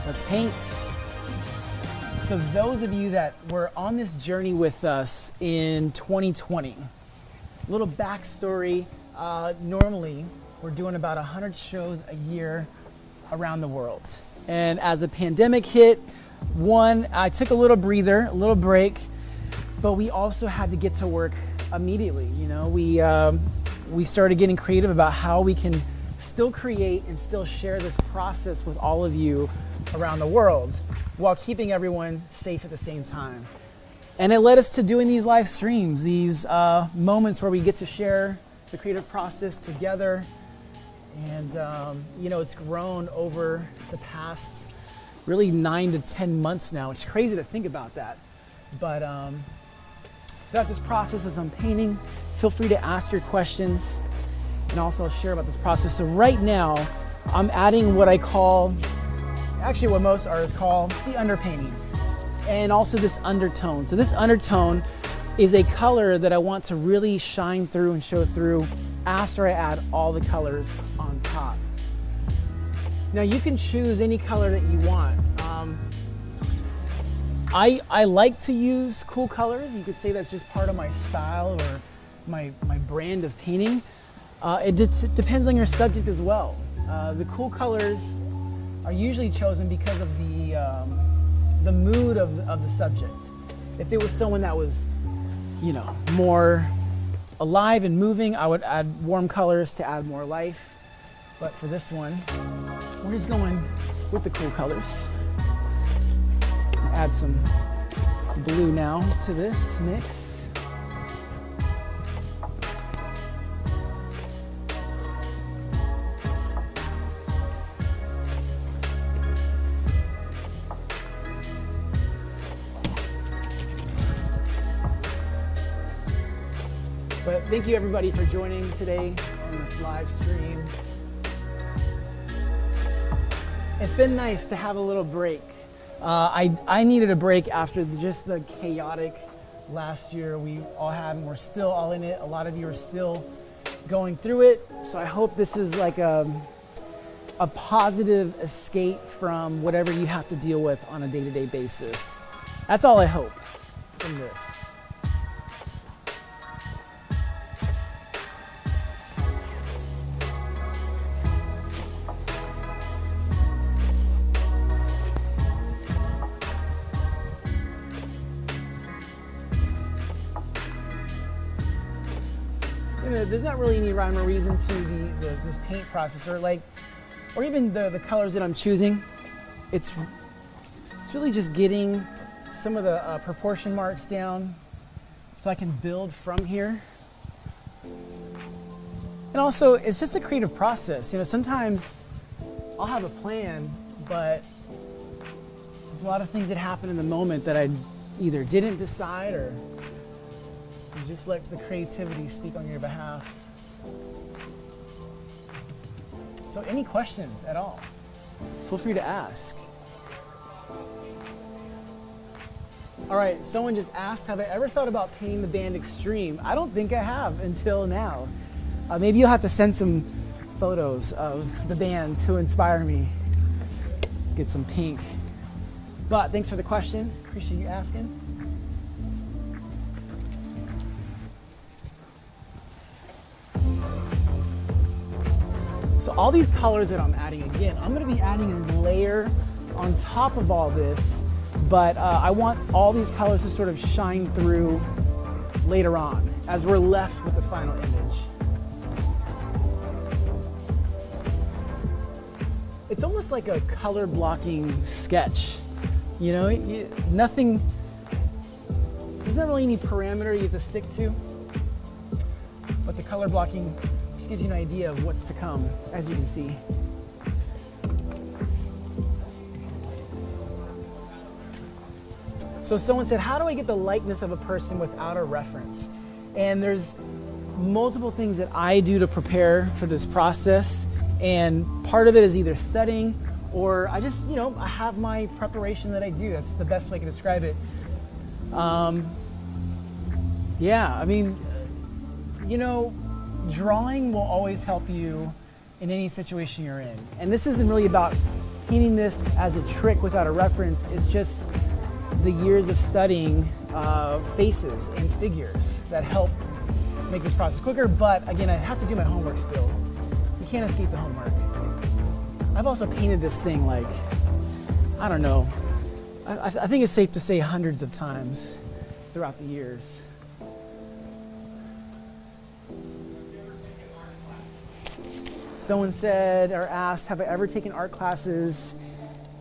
Let's paint. So those of you that were on this journey with us in 2020, a little backstory. Normally, we're doing about 100 shows a year around the world. And as a pandemic hit, I took a little breather, a little break, but we also had to get to work immediately. You know, we started getting creative about how we can still create and still share this process with all of you around the world while keeping everyone safe at the same time. And it led us to doing these live streams, these moments where we get to share the creative process together. And, it's grown over the past really 9 to 10 months now. It's crazy to think about that. But throughout this process as I'm painting, feel free to ask your questions and also share about this process. So right now, I'm adding what I call, actually what most artists call the underpainting, and also this undertone. So this undertone is a color that I want to really shine through and show through after I add all the colors on top. Now you can choose any color that you want. I like to use cool colors. You could say that's just part of my style or my brand of painting. It depends on your subject as well. The cool colors are usually chosen because of the mood of the subject. If it was someone that was, more alive and moving, I would add warm colors to add more life. But for this one, we're just going with the cool colors. Add some blue now to this mix. But thank you everybody for joining today on this live stream. It's been nice to have a little break. I needed a break after just the chaotic last year we all had, and we're still all in it. A lot of you are still going through it. So I hope this is like a positive escape from whatever you have to deal with on a day-to-day basis. That's all I hope from this. There's not really any rhyme or reason to this paint process, or even the colors that I'm choosing. It's really just getting some of the proportion marks down so I can build from here. And also, it's just a creative process. Sometimes I'll have a plan, but there's a lot of things that happen in the moment that I either didn't decide or just let the creativity speak on your behalf. So any questions at all, feel free to ask. All right, someone just asked, have I ever thought about painting the band Extreme? I don't think I have until now. Maybe you'll have to send some photos of the band to inspire me. Let's get some pink. But thanks for the question. Appreciate you asking. So all these colors that I'm adding, again, I'm going to be adding a layer on top of all this, but I want all these colors to sort of shine through later on as we're left with the final image. It's almost like a color blocking sketch. Nothing, there's not really any parameter you have to stick to, but the color blocking gives you an idea of what's to come, as you can see. So someone said, how do I get the likeness of a person without a reference? And there's multiple things that I do to prepare for this process. And part of it is either studying or I just, I have my preparation that I do. That's the best way I can describe it. Drawing will always help you in any situation you're in. And this isn't really about painting this as a trick without a reference. It's just the years of studying faces and figures that help make this process quicker. But again, I have to do my homework still. You can't escape the homework. I've also painted this thing like, I don't know, I think it's safe to say hundreds of times throughout the years. Someone said or asked, have I ever taken art classes?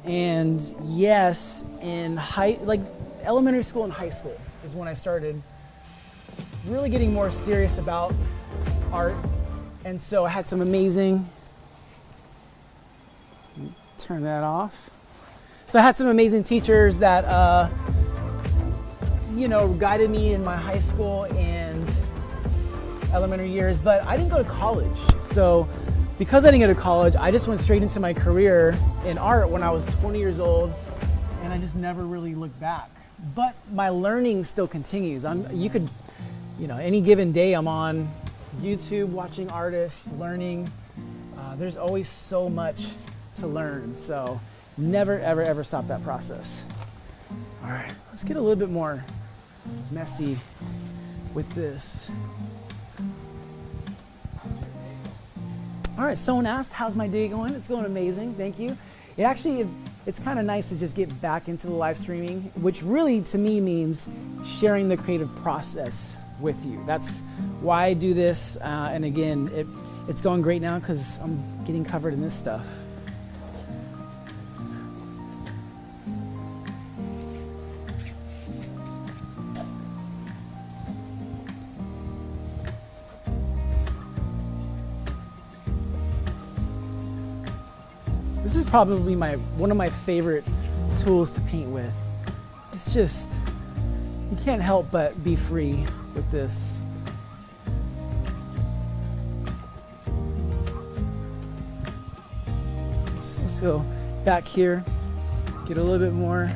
And yes, in elementary school and high school is when I started really getting more serious about art. And so I had some amazing, turn that off. So I had some amazing teachers that, guided me in my high school and elementary years, but I didn't go to college. So because I didn't go to college, I just went straight into my career in art when I was 20 years old, and I just never really looked back. But my learning still continues. Any given day I'm on YouTube watching artists, learning. There's always so much to learn. So never, ever, ever stop that process. All right, let's get a little bit more messy with this. All right, someone asked, how's my day going? It's going amazing, thank you. It's kind of nice to just get back into the live streaming, which really to me means sharing the creative process with you. That's why I do this, and again, it's going great now because I'm getting covered in this stuff. This is probably one of my favorite tools to paint with. It's just, you can't help but be free with this. Let's go back here, get a little bit more.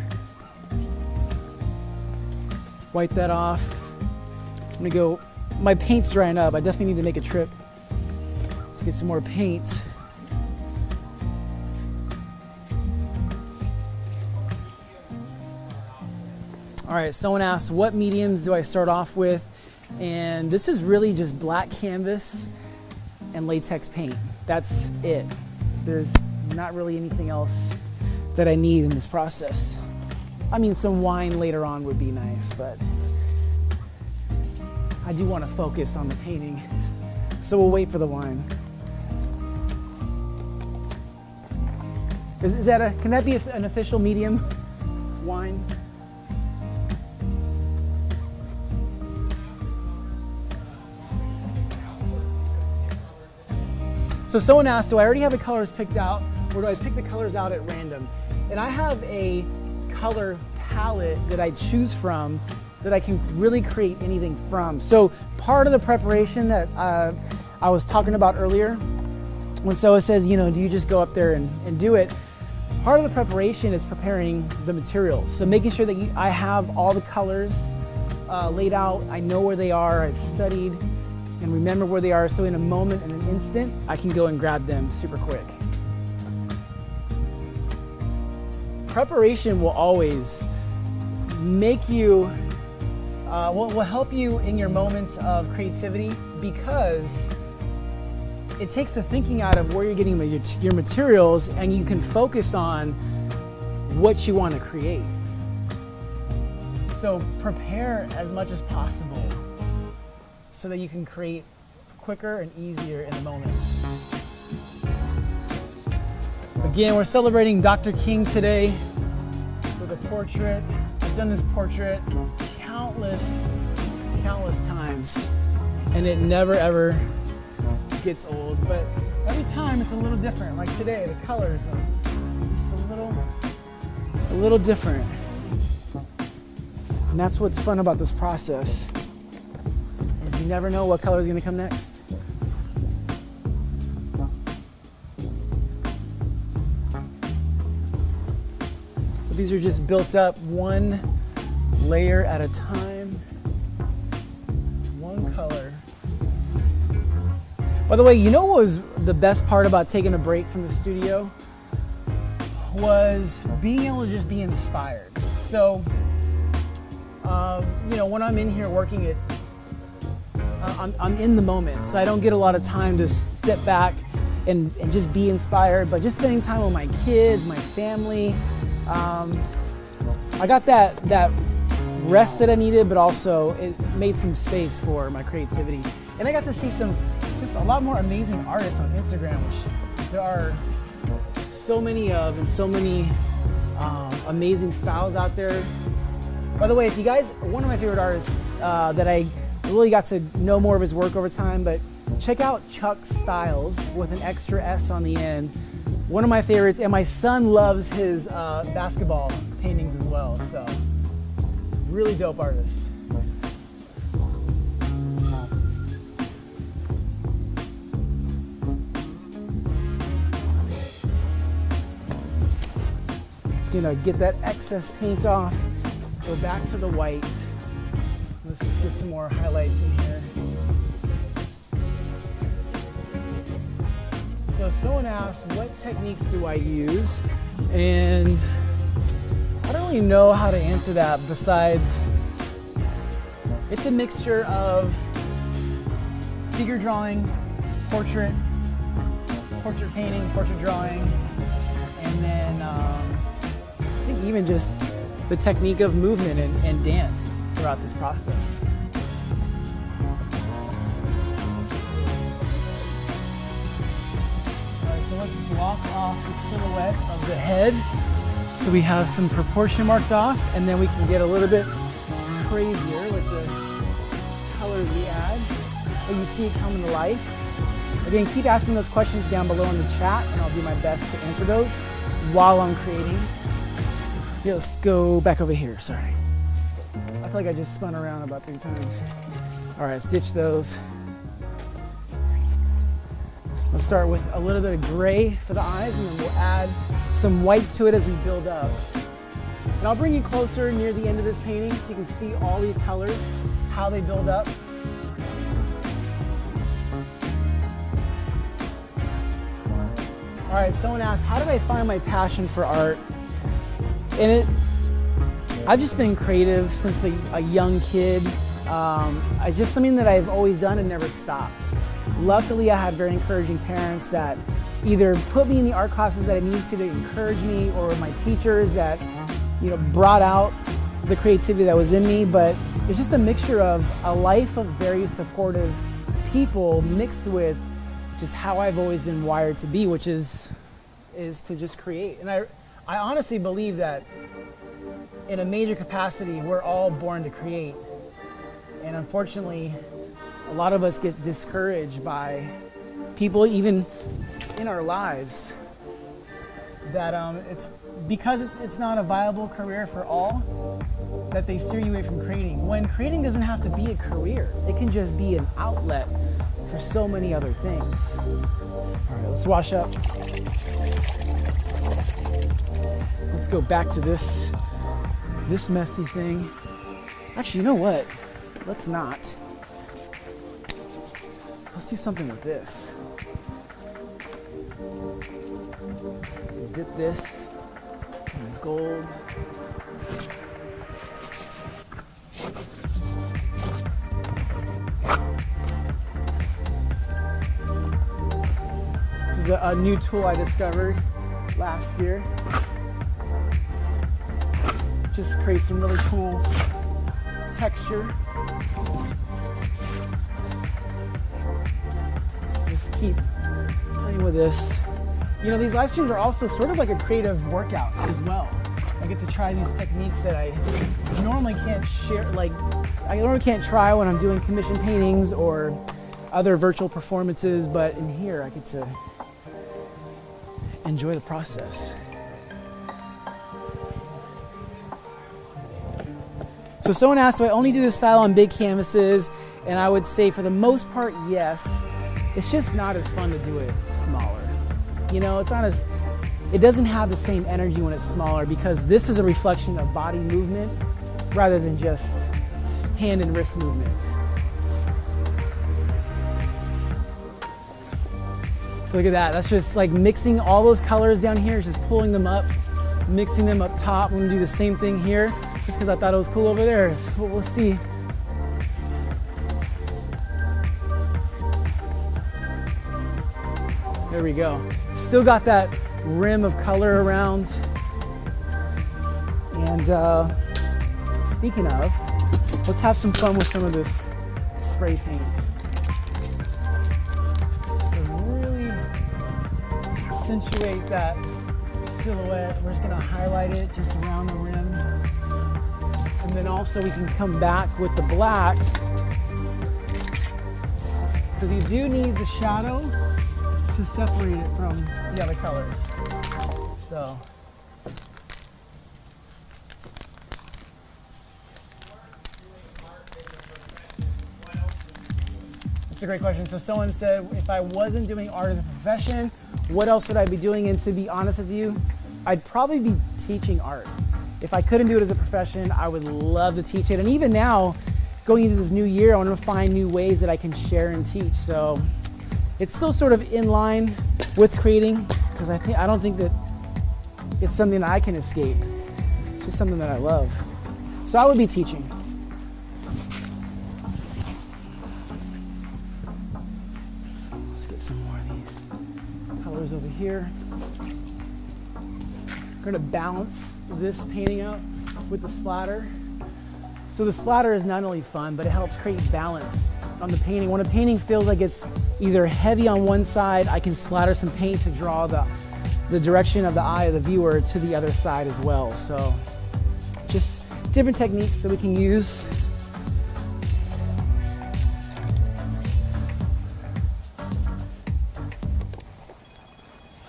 Wipe that off. I'm gonna go, my paint's drying up. I definitely need to make a trip. Let's get some more paint. All right, someone asked, what mediums do I start off with? And this is really just black canvas and latex paint. That's it. There's not really anything else that I need in this process. I mean, some wine later on would be nice, but I do want to focus on the painting. So we'll wait for the wine. Can that be an official medium? Wine? So someone asked, do I already have the colors picked out, or do I pick the colors out at random? And I have a color palette that I choose from that I can really create anything from. So part of the preparation that I was talking about earlier, when Soa says, do you just go up there and do it? Part of the preparation is preparing the material. So making sure that I have all the colors laid out, I know where they are, I've studied, and remember where they are, so in a moment, in an instant, I can go and grab them super quick. Preparation will always make you, will help you in your moments of creativity, because it takes the thinking out of where you're getting your materials, and you can focus on what you want to create. So prepare as much as possible, so that you can create quicker and easier in the moment. Again, we're celebrating Dr. King today with a portrait. I've done this portrait countless times, and it never ever gets old, but every time it's a little different. Like today, the colors are just a little different. And that's what's fun about this process. You never know what color is going to come next. But these are just built up one layer at a time, one color. By the way, you know what was the best part about taking a break from the studio? was being able to just be inspired. So, you know, when I'm in here working it, I'm in the moment, so I don't get a lot of time to step back and just be inspired, but just spending time with my kids, my family. I got that rest that I needed, but also it made some space for my creativity. And I got to see just a lot more amazing artists on Instagram, which there are so many of, and so many amazing styles out there. By the way, if you guys, one of my favorite artists that I really got to know more of his work over time, but check out Chuck Styles with an extra S on the end. One of my favorites, and my son loves his basketball paintings as well, so really dope artist. Just gonna get that excess paint off, go back to the white. Let's just get some more highlights in here. So someone asked, what techniques do I use? And I don't really know how to answer that besides it's a mixture of figure drawing, portrait painting, portrait drawing, and then I think even just the technique of movement and dance throughout this process. Alright, so let's block off the silhouette of the head. So we have some proportion marked off, and then we can get a little bit crazier with the colors we add. But you see it coming to life. Again, keep asking those questions down below in the chat, and I'll do my best to answer those while I'm creating. Yeah, let's go back over here, sorry. I feel like I just spun around about 3 times. All right, stitch those. Let's start with a little bit of gray for the eyes, and then we'll add some white to it as we build up. And I'll bring you closer near the end of this painting so you can see all these colors, how they build up. All right, someone asked, how did I find my passion for art? And I've just been creative since a young kid. It's just something that I've always done and never stopped. Luckily, I had very encouraging parents that either put me in the art classes that I needed to encourage me, or my teachers that, you know, brought out the creativity that was in me. But it's just a mixture of a life of very supportive people mixed with just how I've always been wired to be, which is to just create. And I honestly believe that in a major capacity, we're all born to create. And unfortunately, a lot of us get discouraged by people even in our lives that it's because it's not a viable career for all, that they steer you away from creating. When creating doesn't have to be a career, it can just be an outlet for so many other things. All right, let's wash up. Let's go back to this messy thing. Actually, you know what? Let's not. Let's do something with this. Dip this in gold. This is a new tool I discovered last year. Just create some really cool texture. Let's just keep playing with this. You know, these live streams are also sort of like a creative workout as well. I get to try these techniques that I normally can't share, like I normally can't try when I'm doing commission paintings or other virtual performances, but in here I get to enjoy the process. So someone asked, do I only do this style on big canvases? And I would say for the most part, yes. It's just not as fun to do it smaller. You know, it doesn't have the same energy when it's smaller, because this is a reflection of body movement rather than just hand and wrist movement. So look at that, that's just like mixing all those colors down here, just pulling them up mixing them up top. I'm gonna do the same thing here just because I thought it was cool over there. So we'll see. There we go. Still got that rim of color around. And speaking of, let's have some fun with some of this spray paint. So really accentuate that silhouette. We're just gonna highlight it just around the rim. And then also we can come back with the black, because you do need the shadow to separate it from the other colors. So. That's a great question. So someone said, if I wasn't doing art as a profession, what else would I be doing? And to be honest with you, I'd probably be teaching art. If I couldn't do it as a profession, I would love to teach it. And even now, going into this new year, I want to find new ways that I can share and teach. So it's still sort of in line with creating, because I don't think that it's something that I can escape. It's just something that I love. So I would be teaching. Let's get some more of these colors over here. I'm going to balance this painting out with the splatter. So the splatter is not only fun, but it helps create balance on the painting. When a painting feels like it's either heavy on one side, I can splatter some paint to draw the direction of the eye of the viewer to the other side as well. So just different techniques that we can use.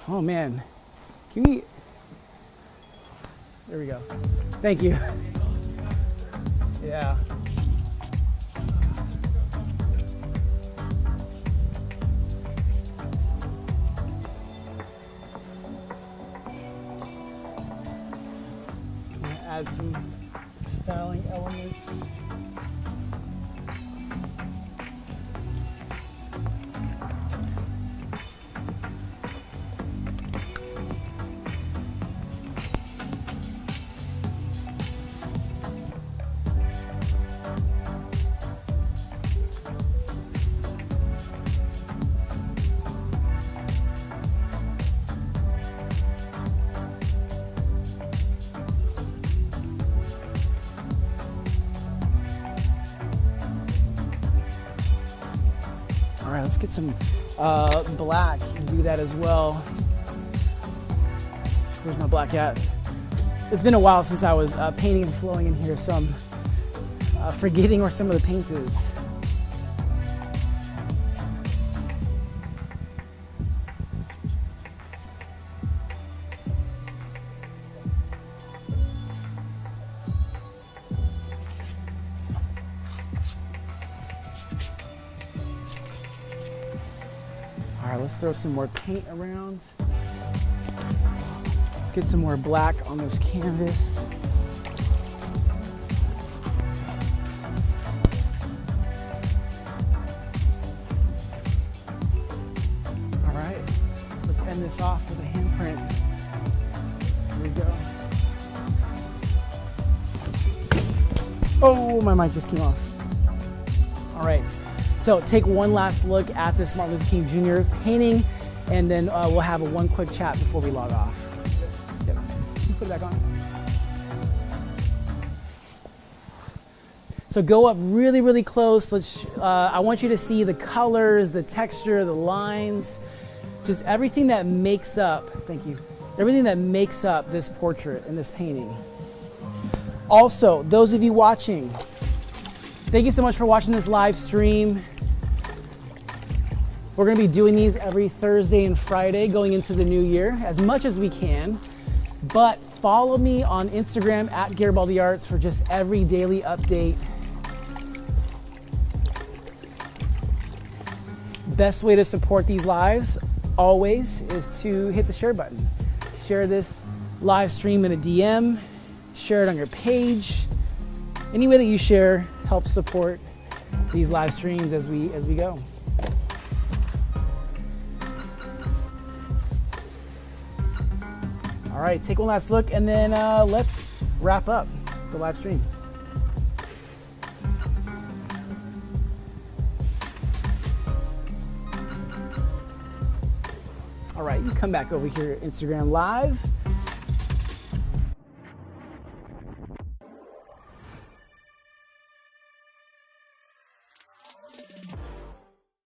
Oh man, can we, there we go. Thank you. Yeah. So I'm gonna add some styling elements. All right, let's get some black and do that as well. Where's my black at? It's been a while since I was painting and flowing in here, so I'm forgetting where some of the paint is. All right, let's throw some more paint around. Let's get some more black on this canvas. All right, let's end this off with a handprint. Here we go. Oh, my mic just came off. All right. So take one last look at this Martin Luther King Jr. painting, and then we'll have one quick chat before we log off. Yep. Put it back on. So go up really, really close. I want you to see the colors, the texture, the lines, just everything that makes up, thank you, everything that makes up this portrait and this painting. Also, those of you watching, thank you so much for watching this live stream. We're going to be doing these every Thursday and Friday going into the new year as much as we can. But follow me on Instagram at Garibaldi Arts for just every daily update. Best way to support these lives always is to hit the share button. Share this live stream in a DM, share it on your page. Any way that you share helps support these live streams as we go. All right, take one last look, and then let's wrap up the live stream. All right, you come back over here, Instagram Live.